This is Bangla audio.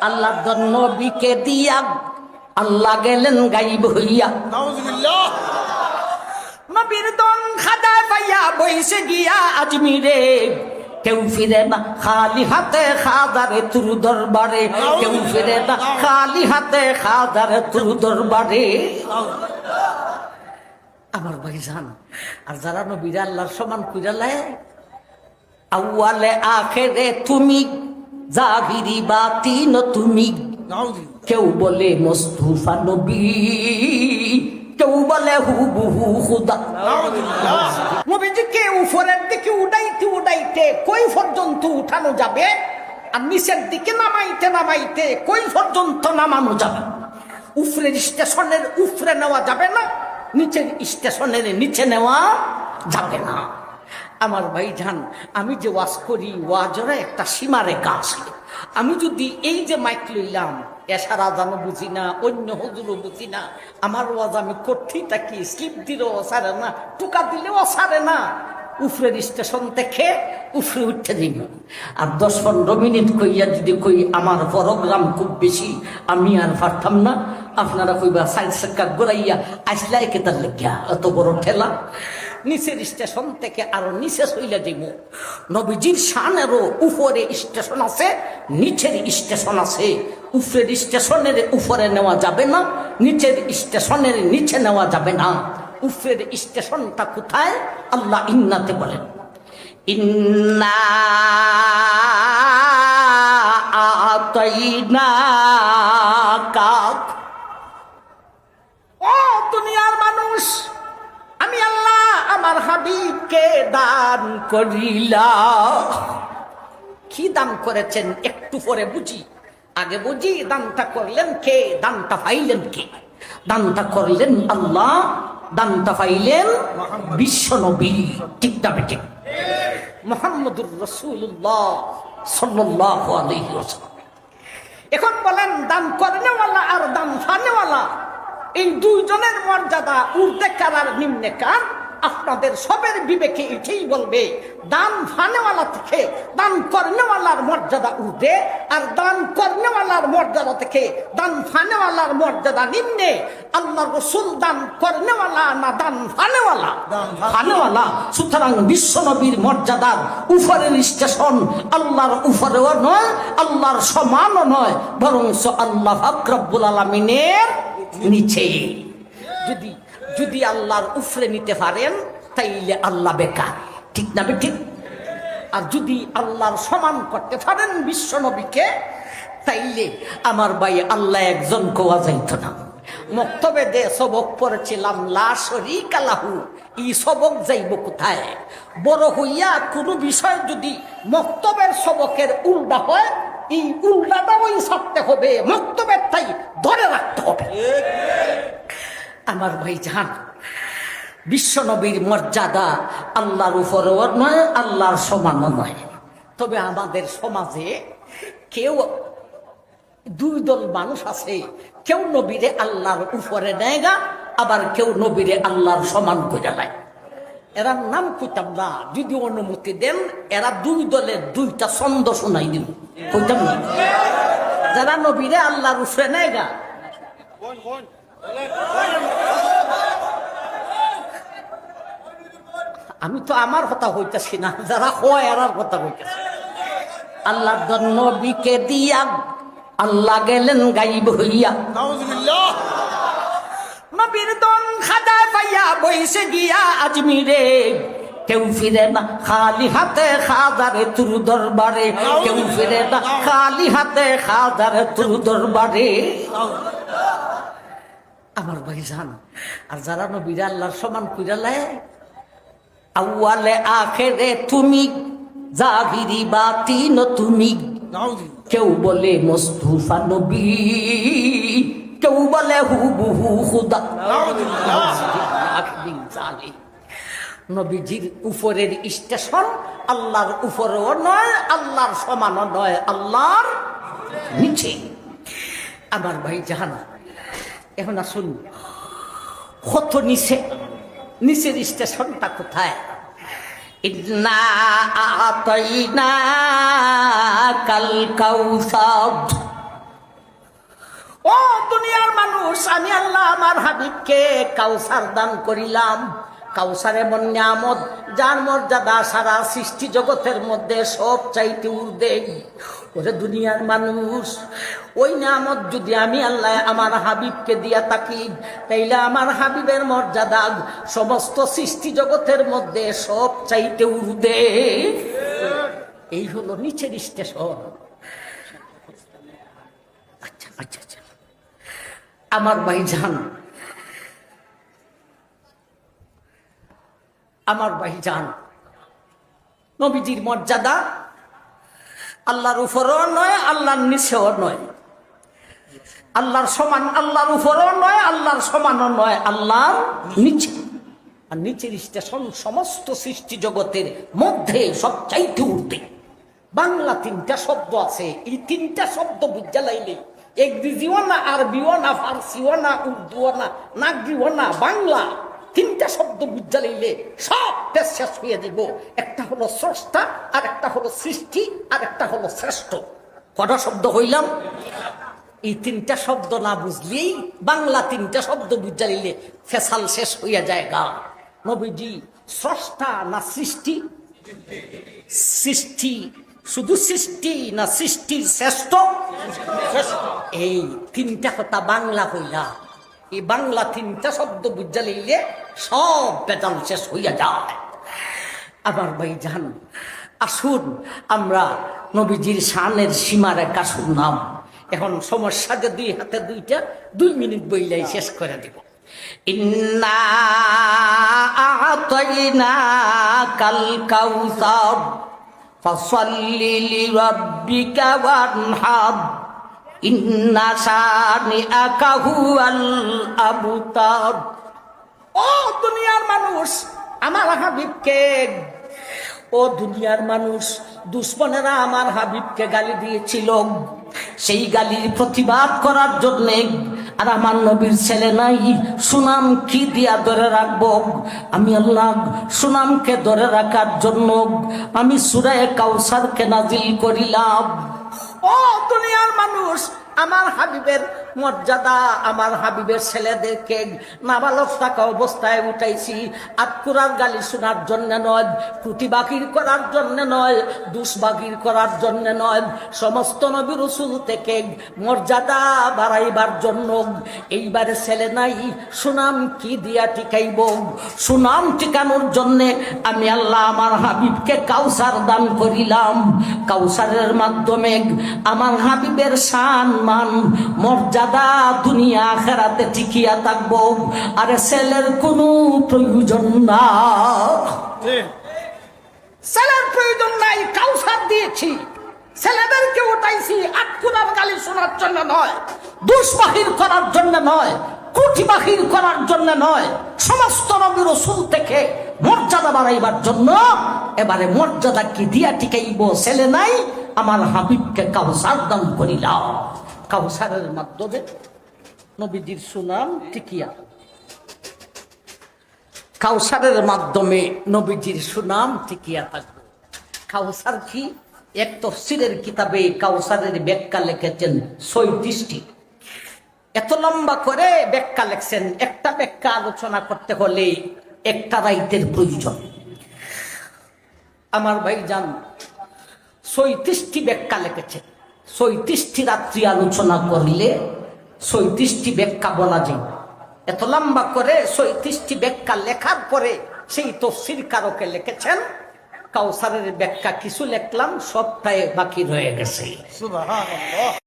আল্লাহ নবীকে দিয়া আল্লাহ গেলেন গাইব হইয়া। নাউজুবিল্লাহ। নবীর দন খাদায় পাইয়া বইসে গিয়া আজমিরে। কেউ ফিরে না খালি হাতে খাজারে তুর দরবারে, কেউ ফিরে না খালি হাতে খাজারে তুর দরবারে। আমার ভাইজান, আর যারা নবীর আল্লাহর সমান কইরালে আউয়ালে আখেরে তুমি, জাহিরি বাতিন তুমি। নাউজুবিল্লাহ। কেউ বলে মুস্তাফা নবী, কেউ বলে হুবহু খুদা। নাউজুবিল্লাহ। নবীজিকে উপরের দিকে উড়াইতে উড়াইতে কই পর্যন্ত উঠানো যাবে, আর নিচের দিকে নামাইতে নামাইতে কই পর্যন্ত নামানো যাবে। উপরের স্টেশনের উপরে নেওয়া যাবে না, নিচের স্টেশনের নিচে নেওয়া যাবে না। আমার ভাইজান, আমি যে ওয়াজ করি ওয়াজের একটা সীমারেখা আছে। আমি যদি এই যে মাইক লইলাম, এশারা জানো বুঝি না, অন্য হুজুরও বুঝি না, আমার ওয়াজ আমি করতেই থাকি, স্লিপ দিলেও সারে না, টুকা দিলেও সারে না। উফরের স্টেশন থেকে উফরে উঠতে দিন, আর 10-15 মিনিট কইয়া যদি কই আমার প্রোগ্রাম খুব বেশি, আমি আর পারতাম না। আপনারা কইবা 4 চাকা ঘুরাইয়া আসলাই কেতার লেগিয়া এত বড় ঠেলা। নিচের স্টেশন থেকে আরো নিচে চইলা দিব। নবীজির শানেরও উপরে স্টেশন আছে, নিচের স্টেশন আছে। উপরের স্টেশনের উপরে নেওয়া যাবে না, নিচের স্টেশনের নিচে নেওয়া যাবে না। উপরের স্টেশনটা কোথায়? আল্লাহ ইন্নাতে বলেন, ইন্না আতাইনাকা। ও দুনিয়ার মানুষ, আমি আল্লাহ আমার হাবিবকে দান করিলাম। কি দান করেছেন একটু পরে বুঝি, আগে বুঝি দানটা করলেন কে, দানটা পাইলেন কে। দানটা করলেন আল্লাহ, দানটা পাইলেন বিশ্ব নবী। ঠিক না বেঠিক? মুহাম্মদুর রাসূলুল্লাহ সাল্লাল্লাহু আলাইহি ওয়াসাল্লাম। এখন বলেন, দান করেনেওয়ালা আর দান ফানেওয়ালা, এই দুইজনের মর্যাদা ঊর্ধ্বে কার আর নিম্নে কার? আপনাদের সবের বিবেকে এটাই বলবে, দান ফানেওয়ালা থেকে দান করনেওয়ালার মর্যাদা ঊর্ধ্বে, আর দান করনেওয়ালার মর্যাদা থেকে দান ফানেওয়ালার মর্যাদা নিম্নে। আল্লাহ রসুল দান করনেওয়ালা না দান ফানেওয়ালা? ফানেওয়ালা। সুতরাং বিশ্ব নবীর মর্যাদার উপরের স্টেশন আল্লাহর উপরেও নয়, আল্লাহর সমানও নয়, বরং আল্লাহ পাক রব্বুল আলামিনের নিচে। যদি যদি আল্লাহর উফরে নিতে পারেন তাইলে আল্লাহ বেকার। ঠিক না ঠিক? আর যদি আল্লাহর সমান করতে পারেন বিশ্ব নবীকে, তাইলে আমার ভাই আল্লাহ একজন কোয়া যাইত না। মক্তবে দে সবক পড়েছিলাম লা শরীকা লাহু, এই সবক যাইব কোথায়? বড় হইয়া কোনো বিষয় যদি মক্তবের সবকের উল্টা হয়, এই উল্টাটা ওই ছাড়তে হবে, মক্তবের তাই ধরে রাখতে হবে। আমার ভাই জান, বিশ্ব নবীর মর্যাদা আল্লাহর উপরেও নয়, আল্লাহর সমানও নয়। তবে আমাদের সমাজে কেউ দুই দল মানুষ আছে, কেউ নবীরে আল্লাহর উপরে নেয় গা, আবার কেউ নবীরে আল্লাহর সমান করে নেয়। এরা নাম কইতাম না, যদি অনুমতি দেন এরা দুই দলের দুইটা ছন্দ শোনাই দিব, কইতাম না? যারা নবীরে আল্লাহর উপরে নেয় গা, আমি তো আমার কথা হইতেছি না, যারা হয় এরার কথা হইতেছে। আল্লাহ নবীকে দিয়া আল্লাহ গেলেন গাইব হইয়া। নাউজুবিল্লাহ। নবীর দন খাদায় পাইয়া বইসে গিয়া আজমিরে। কেউ ফিরে না খালি হাতে খাজারে তুর দরবারে, কেউ ফিরে না খালি হাতে খাজারে তুর দরবারে। আমার ভাইজান, আর যারা নবীর আল্লাহর সমান কইরালে আউয়ালে আখেরে তুমি, জাহিরি বাতিন তুমি। নাউজুবিল্লাহ। কেউ বলে মুস্তাফা নবী, কেউ বলে হুবহু খুদা। নবীজির উপরের স্টেশন আল্লাহর উপরেও নয়, আল্লাহর সমানও নয়, আল্লাহর নিচে। আমার ভাই জাহান, এখন আসুন কত নিচে, নিচের স্টেশনটা কোথায়? ইন্না আতাইনাকাল কাউসার। আমি আল্লাহ আমার হাবিবকে কাউসার দান করিলাম। কাউসার এমন নিয়ামত যার মর্যাদা সারা সৃষ্টি জগতের মধ্যে সব চাইতে ঊর্ধ্বে। ওরে দুনিয়ার মানুষ, ওই নিয়ামত যদি আমি আল্লাহ আমার হাবিবকে দিয়া থাকি, তাইলে আমার হাবিবের মর্যাদা সমস্ত সৃষ্টি জগতের মধ্যে সব চাইতে ঊর্ধ্বে। এই হলো নিচের স্টেশন। আচ্ছা আচ্ছা আচ্ছা, আমার ভাইজান, আমার ভাইজান, নবীজির মর্যাদা আল্লাহর উপরও নয়, আল্লাহর নিচেও নয়। আল্লাহর সমান আল্লাহর উপরও নয়, আল্লাহর সমানও নয়, আল্লাহর নিচে। আর নিচের স্টেশন সমস্ত সৃষ্টি জগতের মধ্যে সবচাইতে ঊর্ধ্বে। বাংলা তিনটা শব্দ আছে, এই তিনটা শব্দ বুঝা লাইলে ইংরেজিও না, আরবিও না, ফার্সিও না, উর্দুও না, নাগরিও না, বাংলা তিনটা শব্দ বুঝা লাইলে সব শেষ হয়ে যাব। একটা হলো স্রষ্টা, আর একটা হলো সৃষ্টি, আর একটা হলো শ্রেষ্ঠ। কটা শব্দ হইলাম? এই তিনটা শব্দ না বুঝলেই বাংলা তিনটা শব্দ বুঝা লাইলে ফেসাল শেষ হইয়া যায় গা। নবীজি স্রষ্টা না সৃষ্টি? সৃষ্টি, শুধু সৃষ্টি না সৃষ্টির শ্রেষ্ঠ? এই তিনটা কথা বাংলা হইলা। এই বাংলা তিনটা শব্দ বুঝা লইলে সব বেজাল শেষ হইয়া যায়। আমার ভাইজান, আসুন আমরা নবীজির শানের সীমারেখা শুনলাম। এখন সমস্যা যে দুই হাতে দুইটা, 2 মিনিট বইলাই শেষ করে দিব। ইন্না আ'তাইনাকাল কাউসার ফাসাল্লি লিরাব্বিকা ওয়ানহার ইন্না শানিআকা হুয়াল আবতার। ও দুনিয়ার মানুষ, আমার হাবিবকে, ও দুনিয়ার মানুষ, দুশ্মনেরা আমার হাবিবকে গালি দিয়েছিল। সেই গালির প্রতিবাদ করার জন্য আর আমার নবীর ছেলে নাই, সুনাম কি দিয়া ধরে রাখবো? আমি আল্লাহ সুনামকে ধরে রাখার জন্য আমি সূরা কাউসারকে নাজিল করিলাম। ও দুনিয়ার মানুষ, আমার হাবিবের মর্যাদা, আমার হাবিবের ছেলেদেরকে নাবালক থাকা অবস্থায় উঠাইছি আতকুরার গালি শোনার জন্য নয়, প্রতিবাকির করার জন্য নয়, দুষ্বাগির করার জন্য নয়, সমস্ত নবী রাসূল থেকে মর্যাদা বাড়াইবার জন্য। এইবারে ছেলে নাই, সুনাম কি দিয়া টিকাইব? সুনাম টিকানোর জন্য আমি আল্লাহ আমার হাবিবকে কাউসার দান করিলাম। কাউসারের মাধ্যমে আমার হাবিবের শান মান মর্যাদা দুনিয়া আখিরাতে টিকিয়া থাকবো। আরে ছেলের কোনো প্রয়োজন না, ছেলের প্রয়োজন নাই, কাউসার দিয়েছি। ছেলেদেরকে উঠাইছি আটকুনার গালি শোনার জন্য নয়, দুষ্বাহির করার জন্য নয়, কুটিবাহির করার জন্য নয়, সমস্ত নবী রাসূল থেকে মর্যাদা বাড়াইবার জন্য। এবারে মর্যাদা কি দিয়া টিকাইব? ছেলে নাই, আমার হাবিবকে কাউসার দান করিলাম। কাউসারের মাধ্যমে নবীজির সুনাম টিকিয়া, কাউসারের মাধ্যমে নবীজির সুনাম টিকিয়া থাকবে। কাউসার কি? এক তাফসীরের কিতাবে কাউসারের ব্যাখ্যা লিখেছেন 36টি। এত লম্বা করে ব্যাখ্যা লিখছেন, একটা ব্যাখ্যা আলোচনা করতে হলে একটা রাইতের প্রয়োজন। আমার ভাইজান 36টি ব্যাখ্যা লিখেছেন। 36টি রাত্রি আলোচনা করলে 36টি ব্যাখ্যা বলা যায়। এত লম্বা করে 36টি ব্যাখ্যা লেখার পরে সেই তাফসীর কারকে লিখেছেন কাউসারের ব্যাখ্যা কিছু লিখলাম, সবটাই বাকি রয়ে গেছে। সুবহানাল্লাহ।